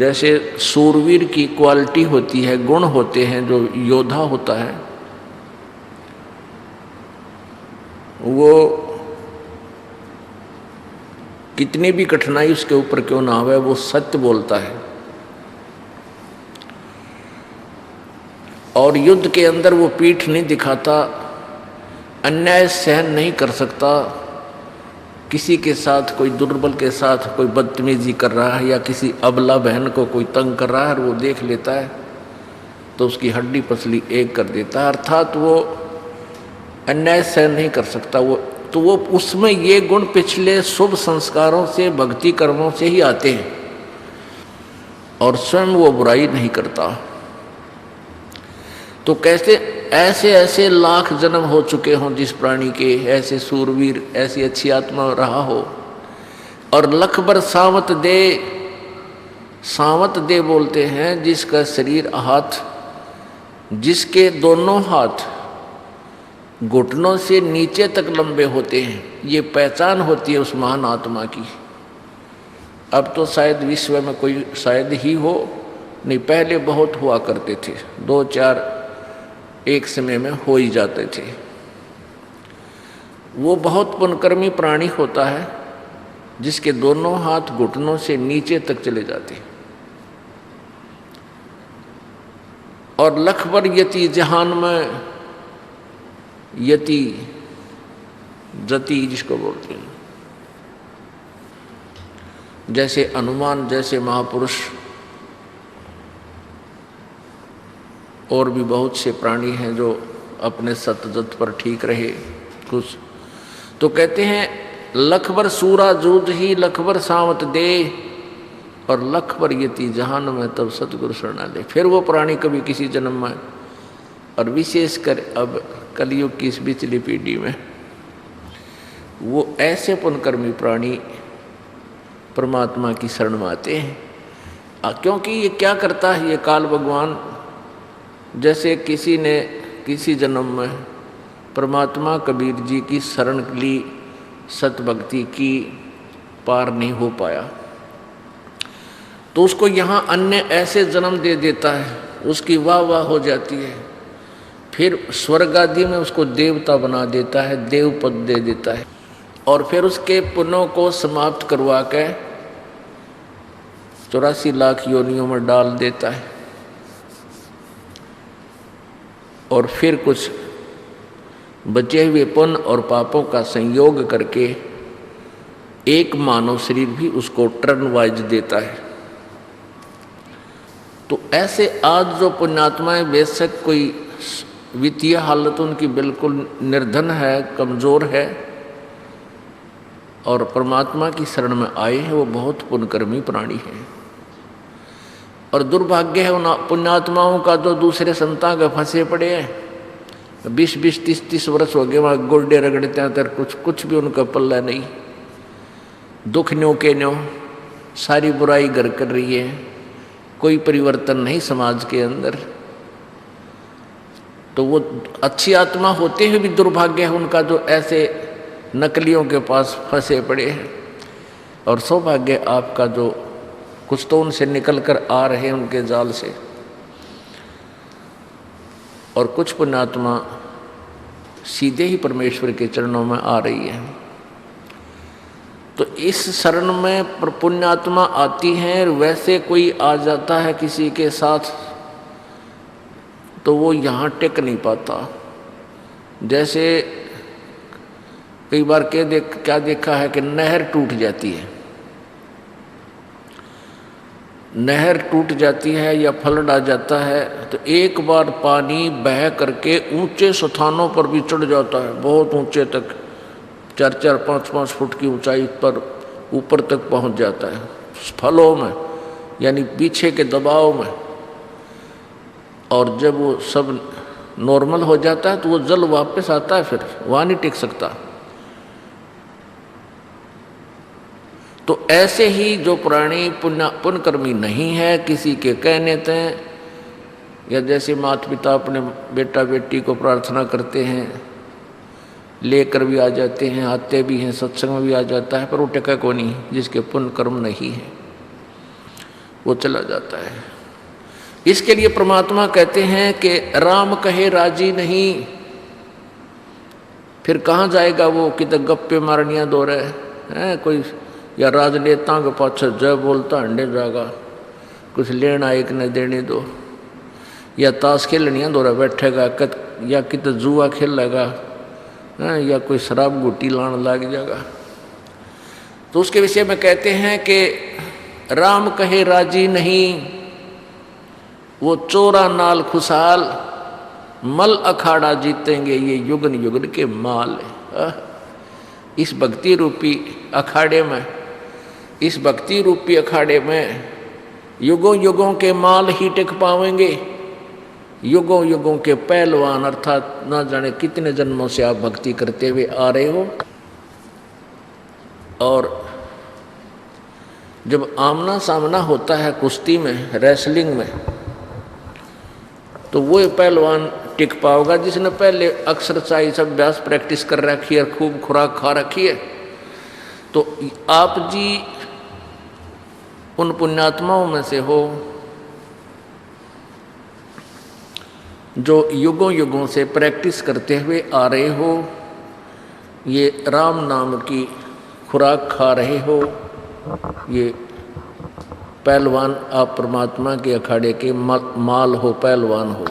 जैसे सूरवीर की क्वालिटी होती है, गुण होते हैं, जो योद्धा होता है वो कितनी भी कठिनाई उसके ऊपर क्यों ना आवे, वो सत्य बोलता है। और युद्ध के अंदर वो पीठ नहीं दिखाता, अन्याय सहन नहीं कर सकता। किसी के साथ, कोई दुर्बल के साथ कोई बदतमीजी कर रहा है या किसी अबला बहन को कोई तंग कर रहा है, वो देख लेता है तो उसकी हड्डी पसली एक कर देता है, अर्थात वो अन्याय सहन नहीं कर सकता। वो उसमें ये गुण पिछले शुभ संस्कारों से, भक्ति कर्मों से ही आते हैं, और स्वयं वो बुराई नहीं करता। तो कैसे ऐसे ऐसे लाख जन्म हो चुके हों जिस प्राणी के, ऐसे सूरवीर, ऐसी अच्छी आत्मा रहा हो, और लख भर सावत दे, सावत दे बोलते हैं जिसका शरीर हाथ, जिसके दोनों हाथ घुटनों से नीचे तक लंबे होते हैं, ये पहचान होती है उस महान आत्मा की। अब तो शायद विश्व में कोई शायद ही हो, नहीं पहले बहुत हुआ करते थे, 2-4 एक समय में हो ही जाते थे। वो बहुत पुण्यकर्मी प्राणी होता है जिसके दोनों हाथ घुटनों से नीचे तक चले जाते हैं। और लख भर यति जहान में, यति जति जिसको बोलते हैं, जैसे हनुमान जैसे महापुरुष और भी बहुत से प्राणी हैं जो अपने सतजत पर ठीक रहे कुछ। तो कहते हैं लख भर सूरा जूद ही लख भर सावत दे, और लख भर यति जहान में तब सतगुरु शरणालय। फिर वो प्राणी कभी किसी जन्म में, और विशेषकर अब कलयुग की इस पिछली पीढ़ी में, वो ऐसे पुण्यकर्मी प्राणी परमात्मा की शरण में आते हैं। क्योंकि ये क्या करता है, ये काल भगवान, जैसे किसी ने किसी जन्म में परमात्मा कबीर जी की शरण ली, सतभक्ति की, पार नहीं हो पाया, तो उसको यहाँ अन्य ऐसे जन्म दे देता है, उसकी वाह वाह हो जाती है, फिर स्वर्ग आदि में उसको देवता बना देता है, देव पद दे देता है, और फिर उसके पुण्यों को समाप्त करवा के 84 लाख योनियों में डाल देता है, और फिर कुछ बचे हुए पुण्य और पापों का संयोग करके एक मानव शरीर भी उसको टर्न वाइज देता है। तो ऐसे आज जो पुण्यात्माएं, बेशक कोई वित्तीय हालत उनकी बिल्कुल निर्धन है, कमज़ोर है, और परमात्मा की शरण में आए हैं, वो बहुत पुण्यकर्मी प्राणी हैं। और दुर्भाग्य है उन पुण्यात्माओं का जो दूसरे संतां के फंसे पड़े हैं, 20-20, 30-30 वर्ष हो गए वहाँ गोल्डे रगड़ते हैं, तर कुछ भी उनका पल्ला नहीं, दुख न्यों के न्यों, सारी बुराई घर कर रही है, कोई परिवर्तन नहीं समाज के अंदर। तो वो अच्छी आत्मा होते हुए भी दुर्भाग्य है उनका, जो ऐसे नकलियों के पास फंसे पड़े हैं। और सौभाग्य आपका जो कुछ तो उनसे निकल कर आ रहे हैं उनके जाल से, और कुछ पुण्यात्मा सीधे ही परमेश्वर के चरणों में आ रही है। तो इस शरण में पुण्यात्मा आती हैं, वैसे कोई आ जाता है किसी के साथ तो वो यहाँ टिक नहीं पाता। जैसे कई बार क्या देखा है कि नहर टूट जाती है, नहर टूट जाती है या फ्लड आ जाता है, तो एक बार पानी बह करके ऊंचे स्थानों पर भी चढ़ जाता है, बहुत ऊंचे तक, 4-4, 5-5 फुट की ऊंचाई पर ऊपर तक पहुंच जाता है, फलों में यानी पीछे के दबाव में। और जब वो सब नॉर्मल हो जाता है तो वो जल वापस आता है, फिर वहाँ नहीं टिक सकता। तो ऐसे ही जो प्राणी पुण्यकर्मी नहीं है, किसी के कहने तय, या जैसे माता पिता अपने बेटा बेटी को प्रार्थना करते हैं, लेकर भी आ जाते हैं, आते भी हैं, सत्संग में भी आ जाता है, पर वो टिका को नहीं, जिसके पुण्य कर्म नहीं है। वो चला जाता है। इसके लिए परमात्मा कहते हैं कि राम कहे राजी नहीं। फिर कहाँ जाएगा वो, कितने गप्पे मारनियाँ दो रहे हैं कोई, या राजनेता के पाछे जय बोलता हंडे जाएगा, कुछ लेना एक न देने दो, या ताश खेलनियाँ दो रहा बैठेगा, या कितने जुआ खेलेगा, या कोई शराब गुटी लाने लग जाएगा। तो उसके विषय में कहते हैं कि राम कहे राजी नहीं, वो चोरा नाल खुशहाल, मल अखाड़ा जीतेंगे ये युगन युगन के माल। इस भक्ति रूपी अखाड़े में, इस भक्ति रूपी अखाड़े में युगों युगों के माल ही टिक पावेंगे। युगों युगों के पहलवान, अर्थात ना जाने कितने जन्मों से आप भक्ति करते हुए आ रहे हो, और जब आमना सामना होता है कुश्ती में, रेसलिंग में, तो वो पहलवान टिक पाओगा जिसने पहले एक्सरसाइज अभ्यास प्रैक्टिस कर रखी है, खूब खुराक खा रखी है। तो आप जी उन पुण्यात्माओं में से हो जो युगों युगों से प्रैक्टिस करते हुए आ रहे हो, ये राम नाम की खुराक खा रहे हो, ये पहलवान आप परमात्मा के अखाड़े के माल हो, पहलवान हो।